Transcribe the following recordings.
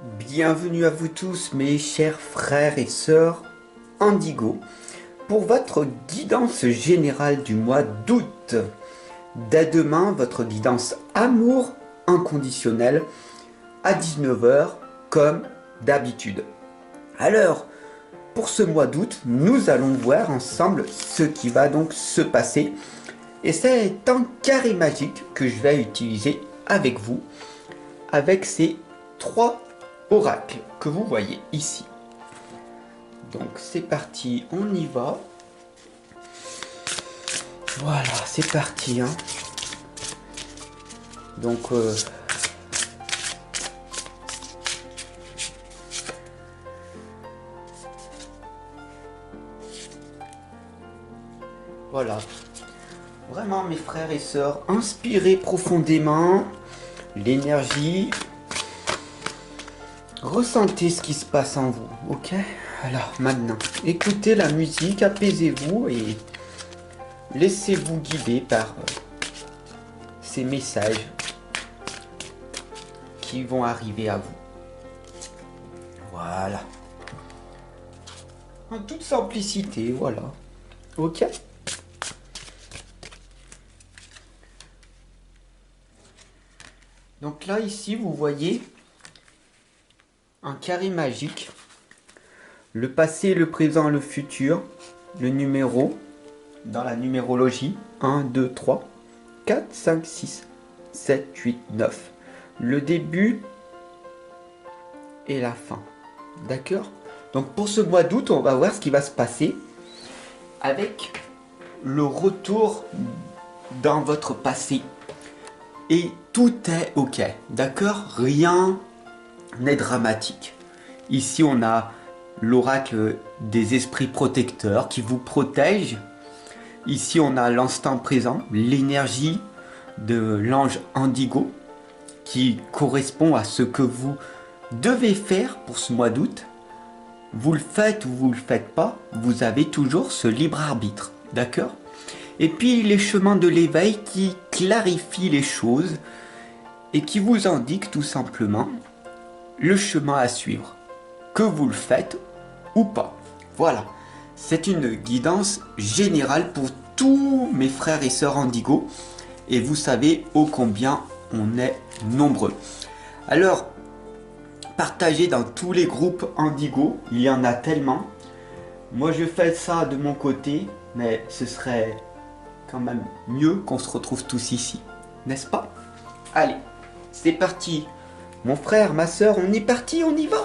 Bienvenue à vous tous mes chers frères et sœurs Indigo pour votre guidance générale du mois d'août. Dès demain, votre guidance amour inconditionnel à 19 h comme d'habitude. Alors, pour ce mois d'août, nous allons voir ensemble ce qui va donc se passer. Et c'est un carré magique que je vais utiliser avec vous, avec ces trois oracles que vous voyez ici. Donc c'est parti, on y va. Voilà, c'est parti. Hein. Donc voilà. Vraiment mes frères et sœurs, inspirez profondément l'énergie. Ressentez ce qui se passe en vous, ok? Alors maintenant, écoutez la musique, apaisez-vous et laissez-vous guider par ces messages qui vont arriver à vous. Voilà. En toute simplicité, voilà. Ok? Donc là, ici, vous voyez un carré magique, le passé, le présent, le futur, le numéro dans la numérologie, 1, 2, 3, 4, 5, 6, 7, 8, 9. Le début et la fin. D'accord? Donc pour ce mois d'août, on va voir ce qui va se passer avec le retour dans votre passé. Et tout est ok, d'accord? Rien n'est dramatique. Ici, on a l'oracle des esprits protecteurs qui vous protègent. Ici, on a l'instant présent, l'énergie de l'ange Indigo qui correspond à ce que vous devez faire pour ce mois d'août. Vous le faites ou vous ne le faites pas, vous avez toujours ce libre arbitre, d'accord? Et puis les chemins de l'éveil qui clarifient les choses et qui vous indiquent tout simplement le chemin à suivre, que vous le faites ou pas. Voilà, c'est une guidance générale pour tous mes frères et sœurs Indigo et vous savez ô combien on est nombreux. Alors, partagez dans tous les groupes Indigo, il y en a tellement. Moi je fais ça de mon côté, mais ce serait quand même mieux qu'on se retrouve tous ici, n'est-ce pas? Allez, c'est parti. Mon frère, ma soeur, on est parti, on y va.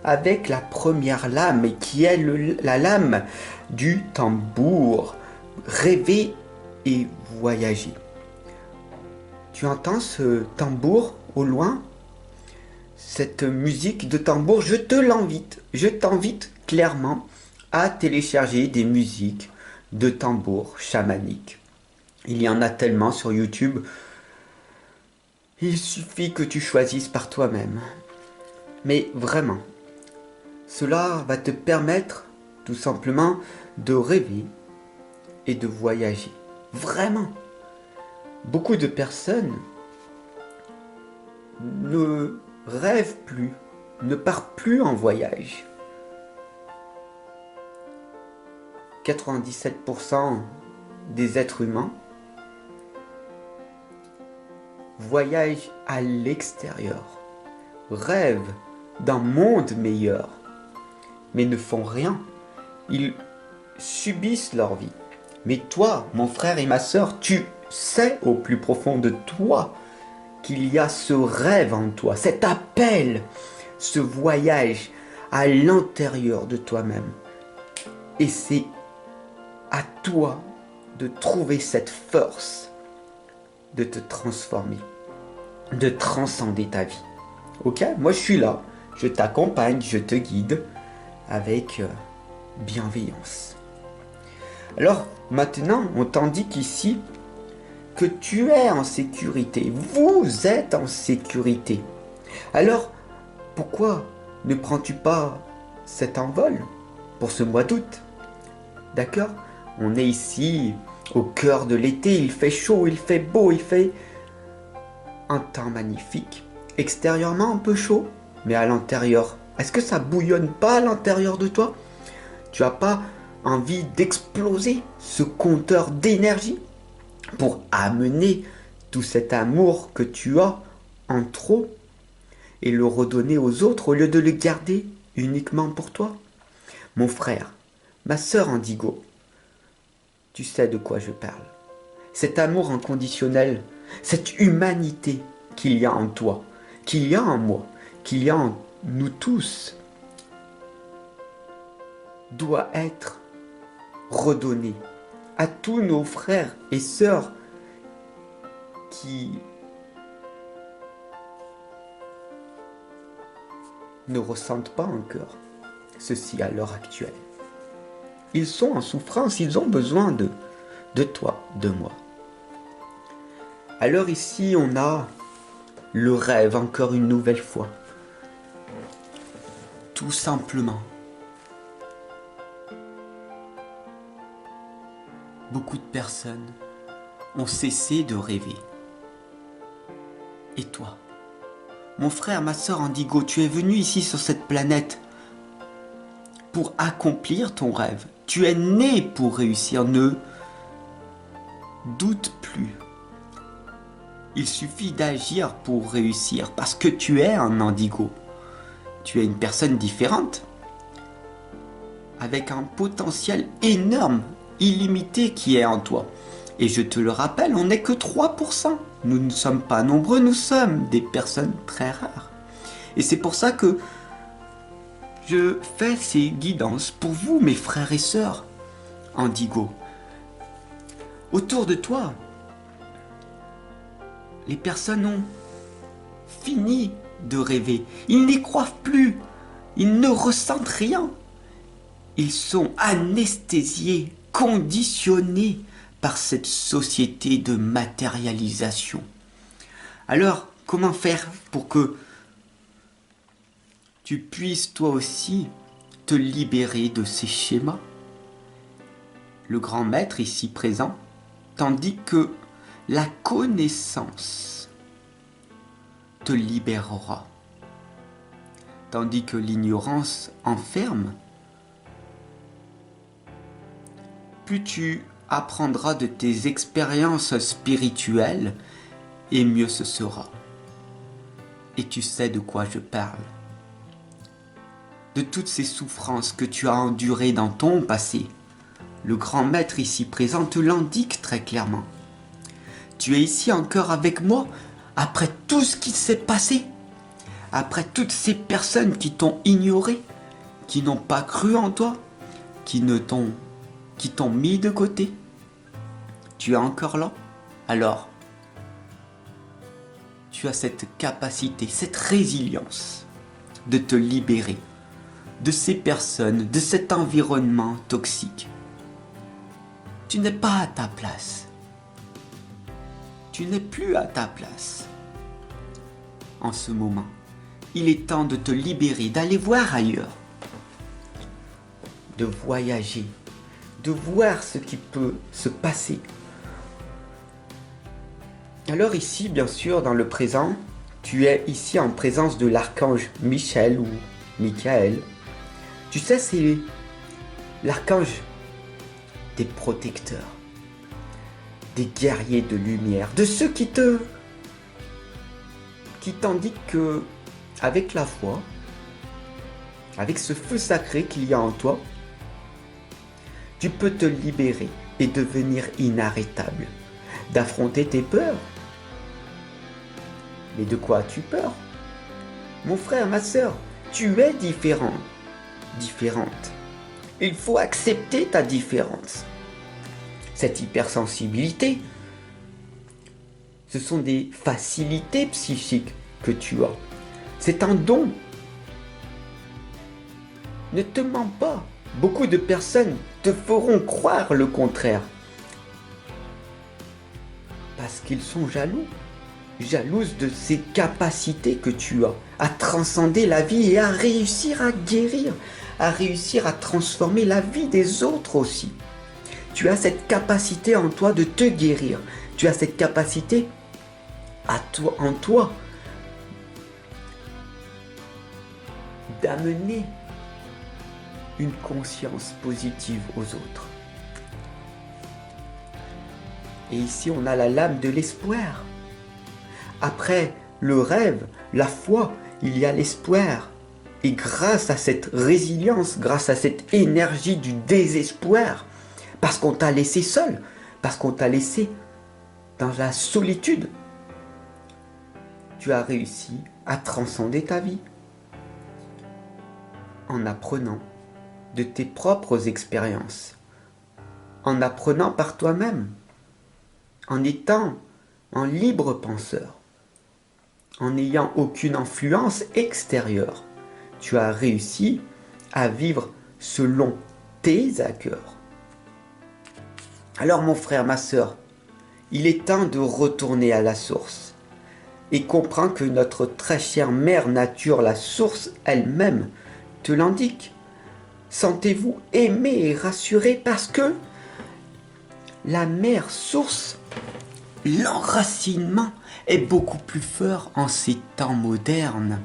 Avec la première lame qui est la lame du tambour. Rêver et voyager. Tu entends ce tambour au loin? Cette musique de tambour, je t'invite clairement à télécharger des musiques de tambour chamanique. Il y en a tellement sur YouTube. Il suffit que tu choisisses par toi-même. Mais vraiment, cela va te permettre tout simplement de rêver et de voyager. Vraiment. Beaucoup de personnes ne rêvent plus, ne partent plus en voyage. 97% des êtres humains voyagent à l'extérieur, rêvent d'un monde meilleur, mais ne font rien. Ils subissent leur vie. Mais toi, mon frère et ma sœur, tu sais au plus profond de toi qu'il y a ce rêve en toi, cet appel, ce voyage à l'intérieur de toi-même. Et c'est à toi de trouver cette force de te transformer, de transcender ta vie. Ok? Moi je suis là, je t'accompagne, je te guide avec bienveillance. Alors maintenant, on t'indique ici que tu es en sécurité. Vous êtes en sécurité. Alors, pourquoi ne prends-tu pas cet envol pour ce mois d'août? D'accord? On est ici au cœur de l'été, il fait chaud, il fait beau, il fait un temps magnifique. Extérieurement un peu chaud, Mais à l'intérieur, est-ce que ça bouillonne pas à l'intérieur de toi? Tu n'as pas envie d'exploser ce compteur d'énergie pour amener tout cet amour que tu as en trop et le redonner aux autres au lieu de le garder uniquement pour toi? Mon frère, ma sœur Indigo, tu sais de quoi je parle. Cet amour inconditionnel, cette humanité qu'il y a en toi, qu'il y a en moi, qu'il y a en nous tous, doit être redonné à tous nos frères et sœurs qui ne ressentent pas encore ceci à l'heure actuelle. Ils sont en souffrance, ils ont besoin de toi, de moi. Alors ici, on a le rêve encore une nouvelle fois. Tout simplement. Beaucoup de personnes ont cessé de rêver. Et toi, mon frère, ma sœur Indigo, tu es venu ici sur cette planète pour accomplir ton rêve. Tu es né pour réussir, ne doute plus. Il suffit d'agir pour réussir parce que tu es un Indigo. Tu es une personne différente, avec un potentiel énorme, illimité qui est en toi. Et je te le rappelle, on n'est que 3%. Nous ne sommes pas nombreux, nous sommes des personnes très rares. Et c'est pour ça que je fais ces guidances pour vous, mes frères et sœurs Indigo. Autour de toi, les personnes ont fini de rêver. Ils n'y croient plus. Ils ne ressentent rien. Ils sont anesthésiés, conditionnés par cette société de matérialisation. Alors, comment faire pour que tu puisses toi aussi te libérer de ces schémas? Le grand maître ici présent t'indique que la connaissance te libérera, tandis que l'ignorance enferme. Plus tu apprendras de tes expériences spirituelles, et mieux ce sera. Et tu sais de quoi je parle. De toutes ces souffrances que tu as endurées dans ton passé, le grand maître ici présent te l'indique très clairement. Tu es ici encore avec moi après tout ce qui s'est passé, après toutes ces personnes qui t'ont ignoré, qui n'ont pas cru en toi, qui t'ont mis de côté. Tu es encore là? Alors, tu as cette capacité, cette résilience de te libérer de ces personnes, de cet environnement toxique. Tu n'es pas à ta place. Tu n'es plus à ta place. En ce moment, il est temps de te libérer, d'aller voir ailleurs, de voyager, de voir ce qui peut se passer. Alors ici, bien sûr, dans le présent, tu es ici en présence de l'archange Michel ou Michael. Tu sais, c'est l'archange des protecteurs, des guerriers de lumière, de ceux qui t'indiquent que, avec la foi, avec ce feu sacré qu'il y a en toi, tu peux te libérer et devenir inarrêtable, d'affronter tes peurs. Mais de quoi as-tu peur? Mon frère, ma sœur, tu es différent, différente. Il faut accepter ta différence. Cette hypersensibilité, ce sont des facilités psychiques que tu as. C'est un don. Ne te mens pas. Beaucoup de personnes te feront croire le contraire. Parce qu'ils sont jaloux. Jalouses de ces capacités que tu as à transcender la vie et à réussir à guérir, à réussir à transformer la vie des autres aussi. Tu as cette capacité en toi de te guérir. Tu as cette capacité en toi d'amener une conscience positive aux autres. Et ici, on a la lame de l'espoir. Après le rêve, la foi, il y a l'espoir. Et grâce à cette résilience, grâce à cette énergie du désespoir, parce qu'on t'a laissé seul, parce qu'on t'a laissé dans la solitude, tu as réussi à transcender ta vie en apprenant de tes propres expériences, en apprenant par toi-même, en étant un libre penseur, en n'ayant aucune influence extérieure. Tu as réussi à vivre selon tes accords. Alors mon frère, ma sœur, il est temps de retourner à la source et comprends que notre très chère mère nature, la source elle-même, te l'indique. Sentez-vous aimé et rassuré parce que la mère source, l'enracinement est beaucoup plus fort en ces temps modernes.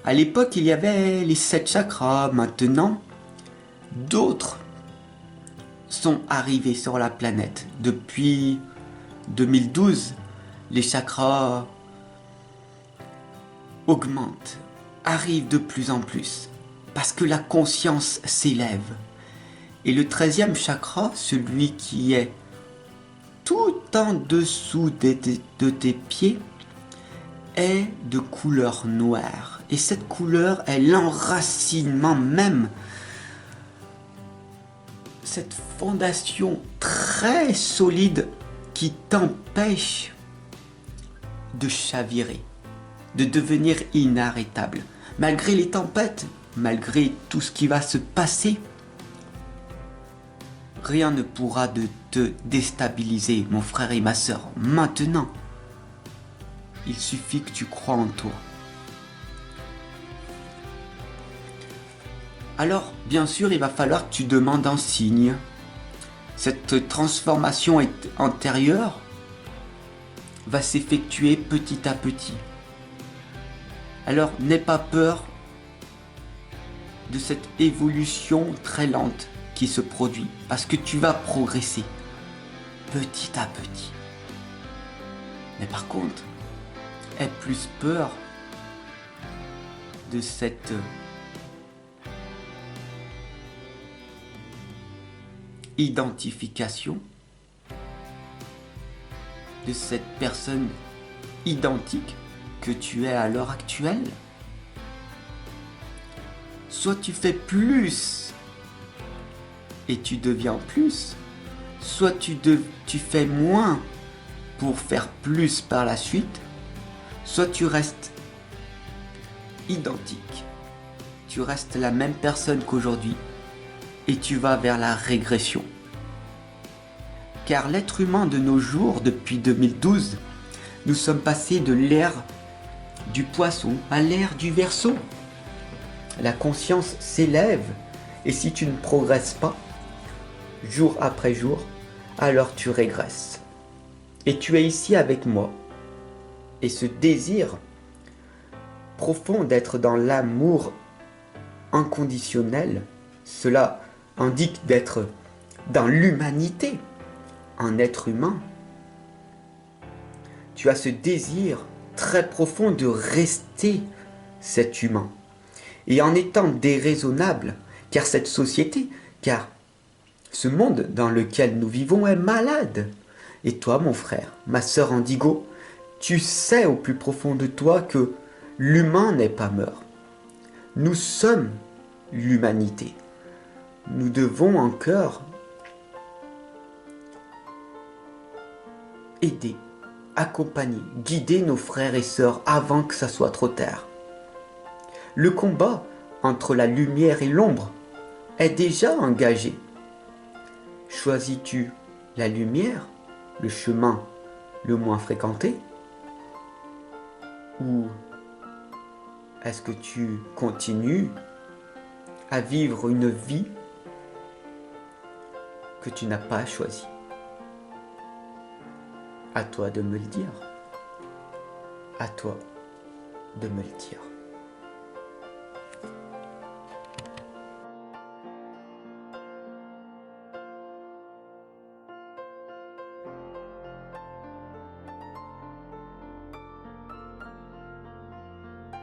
À l'époque, il y avait les 7 chakras. Maintenant, d'autres sont arrivés sur la planète. Depuis 2012, les chakras augmentent, arrivent de plus en plus, parce que la conscience s'élève. Et le 13e chakra, celui qui est tout en dessous de tes pieds, est de couleur noire. Et cette couleur est l'enracinement même. Cette fondation très solide qui t'empêche de chavirer, de devenir inarrêtable. Malgré les tempêtes, malgré tout ce qui va se passer, rien ne pourra te déstabiliser, mon frère et ma sœur. Maintenant, il suffit que tu crois en toi. Alors, bien sûr, il va falloir que tu demandes un signe. Cette transformation antérieure va s'effectuer petit à petit. Alors, n'aie pas peur de cette évolution très lente qui se produit, parce que tu vas progresser petit à petit. Mais par contre, aie plus peur de cette identification, de cette personne identique que tu es à l'heure actuelle. Soit tu fais plus et tu deviens plus, soit tu fais moins pour faire plus par la suite, soit tu restes identique, tu restes la même personne qu'aujourd'hui et tu vas vers la régression. Car l'être humain de nos jours, depuis 2012, nous sommes passés de l'ère du poisson à l'ère du Verseau. La conscience s'élève et si tu ne progresses pas, jour après jour, alors tu régresses. Et tu es ici avec moi. Et ce désir profond d'être dans l'amour inconditionnel, cela indique d'être dans l'humanité, un être humain. Tu as ce désir très profond de rester cet humain. Et en étant déraisonnable, car cette société, car ce monde dans lequel nous vivons est malade. Et toi, mon frère, ma sœur Indigo, tu sais au plus profond de toi que l'humain n'est pas mort. Nous sommes l'humanité. Nous devons encore aider, accompagner, guider nos frères et sœurs avant que ça soit trop tard. Le combat entre la lumière et l'ombre est déjà engagé. Choisis-tu la lumière, le chemin le moins fréquenté, ou est-ce que tu continues à vivre une vie que tu n'as pas choisie? À toi de me le dire. À toi de me le dire.